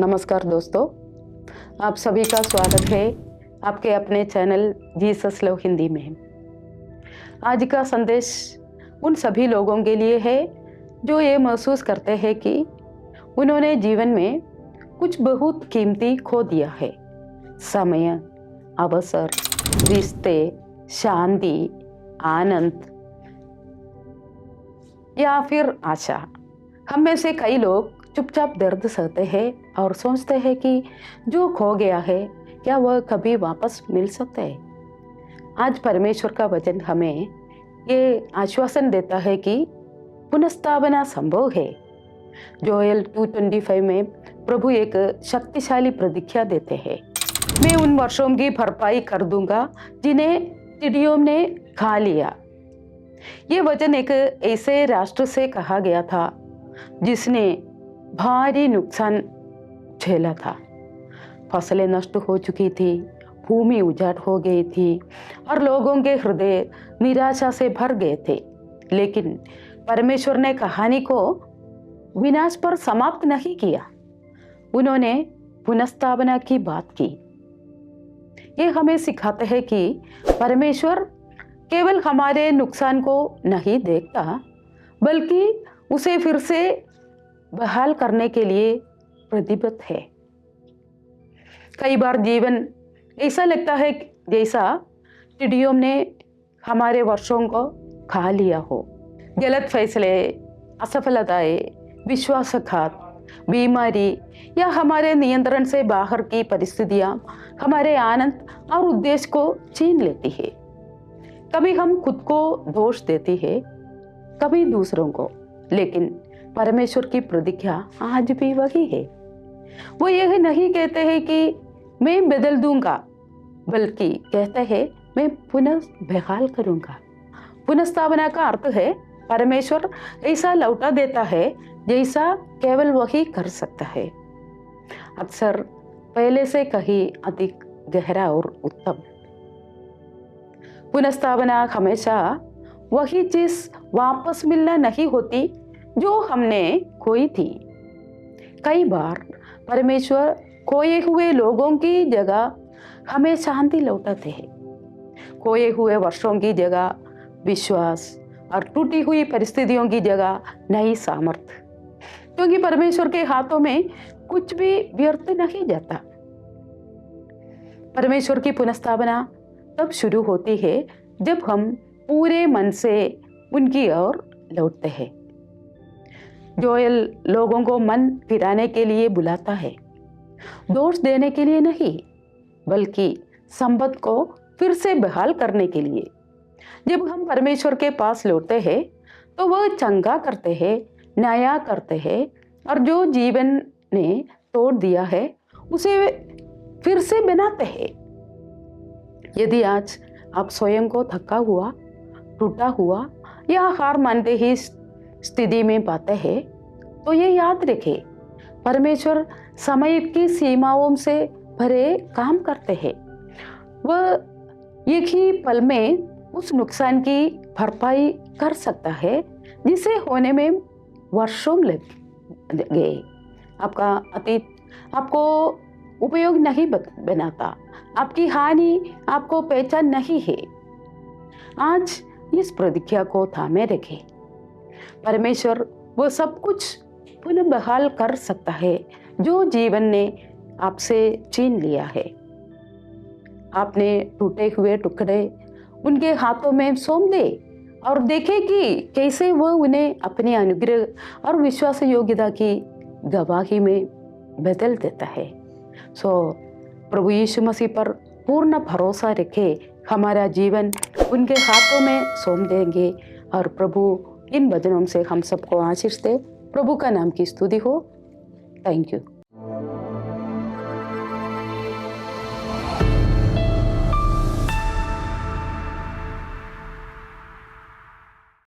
नमस्कार दोस्तों, आप सभी का स्वागत है आपके अपने चैनल जीसस लव हिंदी में। आज का संदेश उन सभी लोगों के लिए है जो ये महसूस करते हैं कि उन्होंने जीवन में कुछ बहुत कीमती खो दिया है। समय, अवसर, रिश्ते, शांति, आनंद या फिर आशा। हम में से कई लोग चुपचाप दर्द सहते हैं और सोचते हैं कि जो खो गया है क्या वह कभी वापस मिल सकता है। आज परमेश्वर का वचन हमें ये आश्वासन देता है कि पुनर्स्थापना संभव है। जोएल 2:25 में प्रभु एक शक्तिशाली प्रतिज्ञा देते हैं, मैं उन वर्षों की भरपाई कर दूंगा जिन्हें टिड्डियों ने खा लिया। ये वचन एक ऐसे राष्ट्र से कहा गया था जिसने भारी नुकसान झेला था। फसलें नष्ट हो चुकी थी, भूमि उजाड़ हो गई थी और लोगों के हृदय निराशा से भर गए थे। लेकिन परमेश्वर ने कहानी को विनाश पर समाप्त नहीं किया। उन्होंने पुनर्स्थापना की बात की। ये हमें सिखाते हैं कि परमेश्वर केवल हमारे नुकसान को नहीं देखता, बल्कि उसे फिर से बहाल करने के लिए प्रतिबद्ध है। कई बार जीवन ऐसा लगता है जैसा टिड्डियों ने हमारे वर्षों को खा लिया हो। गलत फैसले, असफलताएं, विश्वासघात, बीमारी या हमारे नियंत्रण से बाहर की परिस्थितियां हमारे आनंद और उद्देश्य को छीन लेती है। कभी हम खुद को दोष देते हैं, कभी दूसरों को, लेकिन परमेश्वर की प्रतिज्ञा आज भी वही है। वो यह नहीं कहते हैं कि मैं बदल दूंगा, बल्कि कहते हैं मैं पुनः बहाल करूंगा। पुनर्स्थापना का अर्थ है परमेश्वर ऐसा लौटा देता है जैसा केवल वही कर सकता है, अक्सर पहले से कहीं अधिक गहरा और उत्तम। पुनर्स्थापना हमेशा वही चीज वापस मिलना नहीं होती जो हमने खोई थी। कई बार परमेश्वर खोए हुए लोगों की जगह हमें शांति लौटाते हैं। खोए हुए वर्षों की जगह विश्वास और टूटी हुई परिस्थितियों की जगह नई सामर्थ्य, क्योंकि परमेश्वर के हाथों में कुछ भी व्यर्थ नहीं जाता। परमेश्वर की पुनर्स्थापना तब शुरू होती है जब हम पूरे मन से उनकी ओर लौटते हैं। जोएल लोगों को मन फिराने के लिए बुलाता है, दोष देने के लिए नहीं, बल्कि संबंध को फिर से बहाल करने के लिए। जब हम परमेश्वर के पास लौटते हैं तो वह चंगा करते हैं, नया करते हैं और जो जीवन ने तोड़ दिया है उसे फिर से बनाते हैं। यदि आज आप स्वयं को थका हुआ, टूटा हुआ या हार मानते ही स्थिति में पाते हैं, तो ये याद रखें, परमेश्वर समय की सीमाओं से भरे काम करते हैं। वह एक ही पल में उस नुकसान की भरपाई कर सकता है जिसे होने में वर्षों लग गए। आपका अतीत आपको उपयोग नहीं बनाता, आपकी हानि आपको पहचान नहीं है। आज इस प्रतिज्ञा को थामे रखें, परमेश्वर वो सब कुछ पुनः बहाल कर सकता है जो जीवन ने आपसे छीन लिया है। आपने टूटे हुए टुकड़े उनके हाथों में सौंप दे और देखे कि कैसे वह उन्हें अपने अनुग्रह और विश्वास योग्यता की गवाही में बदल देता है। प्रभु यीशु मसीह पर पूर्ण भरोसा रखे, हमारा जीवन उनके हाथों में सौंप देंगे और प्रभु इन वचनों से हम सबको आशीष दे। प्रभु का नाम की स्तुति हो। Thank you.